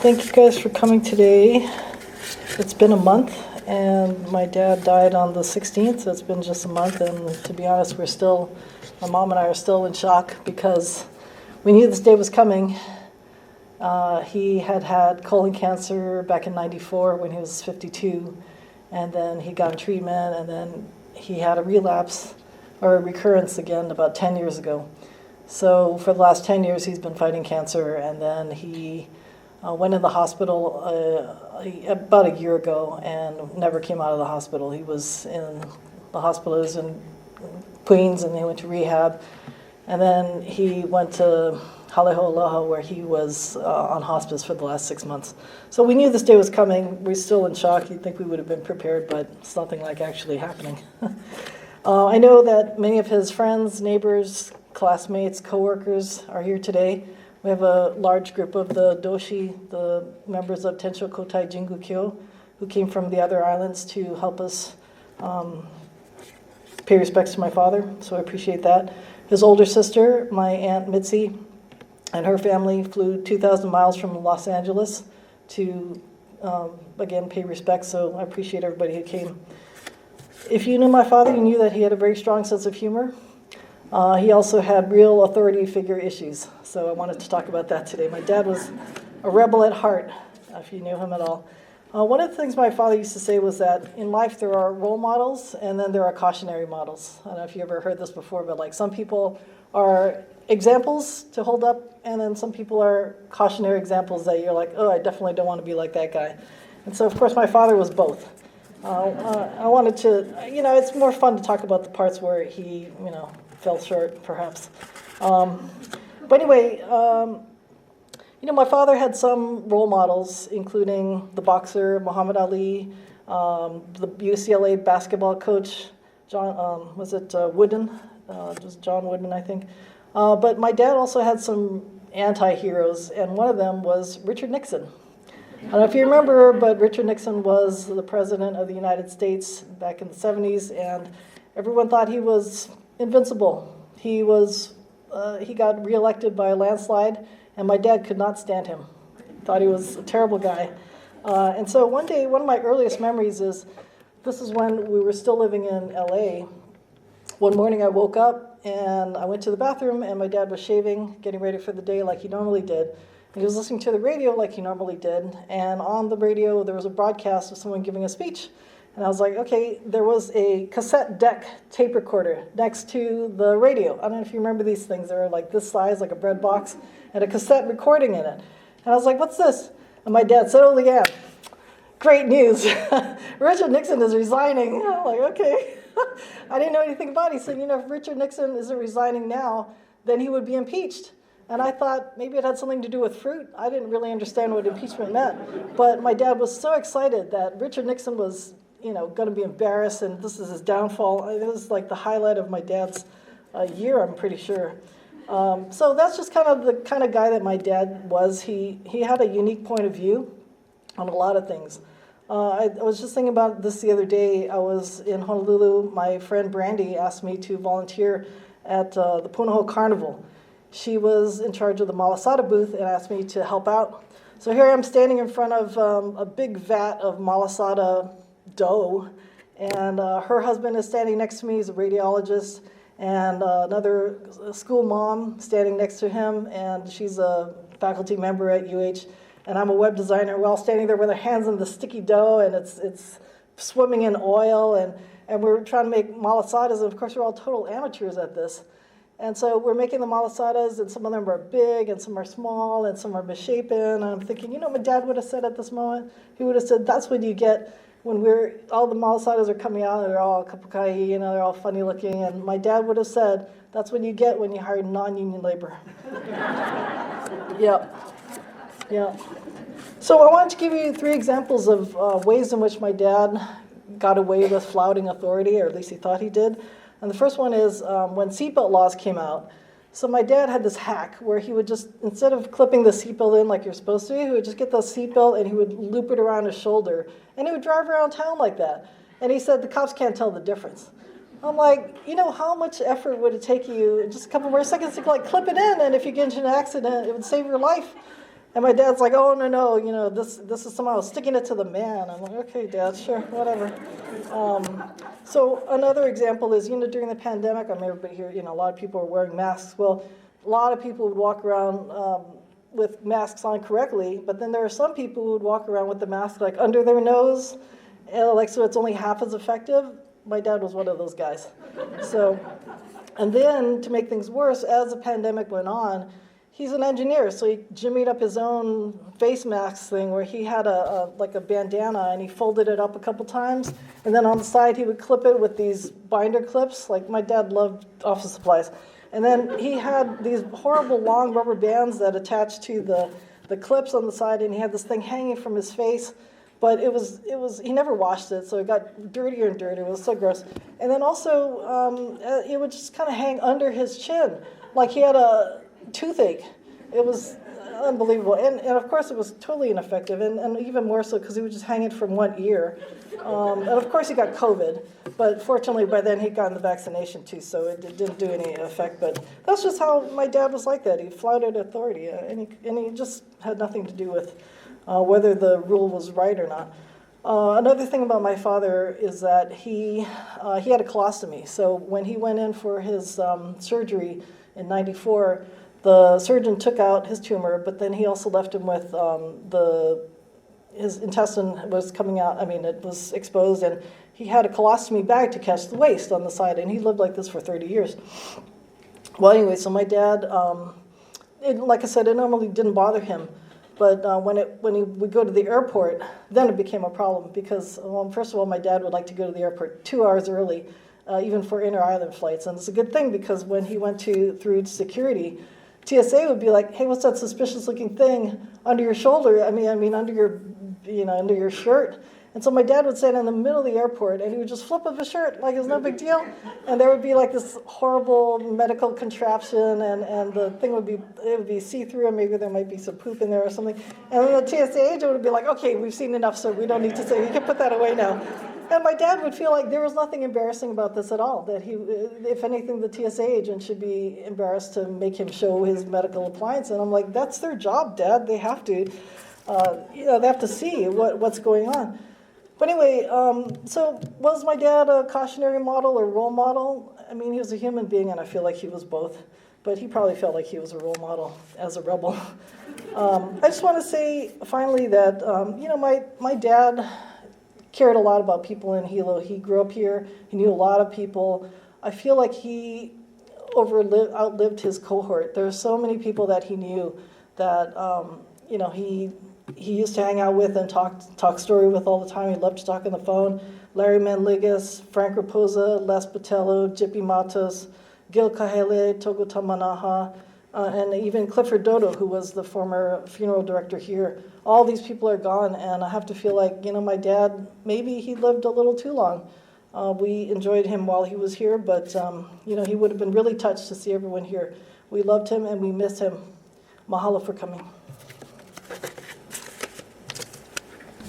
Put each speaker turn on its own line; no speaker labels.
Thank you guys for coming today. It's been a month, and my dad died on the 16th, so it's been just a month, and to be honest, my mom and I are still in shock because we knew this day was coming. He had colon cancer back in 94 when he was 52, and then he got treatment, and then he had a relapse or a recurrence again about 10 years ago. So for the last 10 years, he's been fighting cancer, and then he went in the hospital about a year ago and never came out of the hospital. He was in the hospital in Queens, and he went to rehab, and then he went to Hilo, where he was on hospice for the last 6 months. So we knew this day was coming. We're still in shock. You'd think we would have been prepared, but it's nothing like actually happening. I know that many of his friends, neighbors, classmates, coworkers are here today. We have a large group of the Doshi, the members of Tensho Kotai Jingu Kyo, who came from the other islands to help us pay respects to my father, so I appreciate that. His older sister, my Aunt Mitzi, and her family flew 2,000 miles from Los Angeles to, again, pay respects, so I appreciate everybody who came. If you knew my father, you knew that he had a very strong sense of humor. He also had real authority figure issues, so I wanted to talk about that today. My dad was a rebel at heart, if you knew him at all. One of the things my father used to say was that in life there are role models and then there are cautionary models. I don't know if you ever heard this before, but like some people are examples to hold up, and then some people are cautionary examples that you're like, oh, I definitely don't want to be like that guy. And so, of course, my father was both. I wanted to, it's more fun to talk about the parts where he, fell short, perhaps. But anyway, my father had some role models, including the boxer Muhammad Ali, the UCLA basketball coach, Wooden? Just John Wooden, I think. But my dad also had some anti-heroes, and one of them was Richard Nixon. I don't know if you remember, but Richard Nixon was the president of the United States back in the 70s, and everyone thought he was invincible. He got reelected by a landslide, and my dad could not stand him. Thought he was a terrible guy. And so one day, one of my earliest memories is, this is when we were still living in LA. One morning I woke up and I went to the bathroom, and my dad was shaving, getting ready for the day like he normally did. And he was listening to the radio like he normally did, and on the radio there was a broadcast of someone giving a speech. And I was like, okay, there was a cassette deck tape recorder next to the radio. I don't know if you remember these things. They were like this size, like a bread box, and a cassette recording in it. And I was like, what's this? And my dad said, oh, Leanne, great news. Richard Nixon is resigning. I'm like, okay. I didn't know anything about it. He said, if Richard Nixon isn't resigning now, then he would be impeached. And I thought maybe it had something to do with fruit. I didn't really understand what impeachment meant. But my dad was so excited that Richard Nixon was going to be embarrassed, and this is his downfall. It was like the highlight of my dad's year, I'm pretty sure. So that's just kind of the kind of guy that my dad was. He had a unique point of view on a lot of things. I was just thinking about this the other day. I was in Honolulu. My friend Brandy asked me to volunteer at the Punahou Carnival. She was in charge of the malasada booth and asked me to help out. So here I am standing in front of a big vat of malasada dough, and her husband is standing next to me. He's a radiologist, and another school mom standing next to him, and she's a faculty member at UH, and I'm a web designer. We're all standing there with our hands in the sticky dough, and it's swimming in oil, and we're trying to make malasadas, and of course we're all total amateurs at this. And so we're making the malasadas, and some of them are big, and some are small, and some are misshapen, and I'm thinking, my dad would have said at this moment, he would have said, that's what you get when all the malasadas are coming out, and they're all kapukai, they're all funny looking, and my dad would have said, that's what you get when you hire non-union labor. Yeah. So I wanted to give you 3 examples of ways in which my dad got away with flouting authority, or at least he thought he did. And the first one is when seatbelt laws came out. So my dad had this hack where he would just, instead of clipping the seatbelt in like you're supposed to, he would just get the seatbelt and he would loop it around his shoulder. And he would drive around town like that. And he said, the cops can't tell the difference. I'm like, how much effort would it take you, just a couple more seconds to clip it in, and if you get into an accident, it would save your life. And my dad's like, oh, no, this is somehow sticking it to the man. I'm like, okay, Dad, sure, whatever. So another example is, during the pandemic, I mean, everybody here, a lot of people are wearing masks. Well, a lot of people would walk around with masks on correctly, but then there are some people who would walk around with the mask like under their nose, so it's only half as effective. My dad was one of those guys. And then to make things worse, as the pandemic went on, he's an engineer, so he jimmied up his own face mask thing where he had a bandana and he folded it up a couple times, and then on the side he would clip it with these binder clips. Like, my dad loved office supplies. And then he had these horrible long rubber bands that attached to the clips on the side, and he had this thing hanging from his face. But he never washed it, so it got dirtier and dirtier. It was so gross. And then also, it would just kind of hang under his chin, like he had a toothache. It was unbelievable. And of course, it was totally ineffective, and even more so because he would just hang it from one ear. And of course, he got COVID, but fortunately, by then he'd gotten the vaccination too, so it didn't do any effect. But that's just how my dad was like that. He flouted authority, and he just had nothing to do with whether the rule was right or not. Another thing about my father is that he had a colostomy. So when he went in for his surgery in '94, the surgeon took out his tumor, but then he also left him with his intestine was coming out. I mean, it was exposed, and he had a colostomy bag to catch the waste on the side, and he lived like this for 30 years. Well, anyway, so my dad, like I said, it normally didn't bother him. But when he would go to the airport, then it became a problem because, first of all, my dad would like to go to the airport 2 hours early, even for inter-island flights. And it's a good thing because when he went through security, TSA would be like, "Hey, what's that suspicious-looking thing under your shoulder? I mean, under your shirt." And so my dad would stand in the middle of the airport, and he would just flip up his shirt like it was no big deal. And there would be like this horrible medical contraption, and the thing would be see-through, and maybe there might be some poop in there or something. And then the TSA agent would be like, "Okay, we've seen enough, sir. We don't need to say. You can put that away now." And my dad would feel like there was nothing embarrassing about this at all. That if anything, the TSA agent should be embarrassed to make him show his medical appliance. And I'm like, that's their job, Dad. They have to, they have to see what's going on. But anyway, so was my dad a cautionary model or role model? I mean, he was a human being, and I feel like he was both. But he probably felt like he was a role model as a rebel. I just want to say, finally, that, my dad cared a lot about people in Hilo. He grew up here. He knew a lot of people. I feel like he outlived his cohort. There are so many people that he knew that, he used to hang out with and talk story with all the time. He loved to talk on the phone. Larry Manligas, Frank Raposa, Les Botello, Jippy Matos, Gil Kahele, Togo Tamanaha, and even Clifford Dodo, who was the former funeral director here. All these people are gone, and I have to feel like, my dad, maybe he lived a little too long. We enjoyed him while he was here, but, he would have been really touched to see everyone here. We loved him, and we miss him. Mahalo for coming.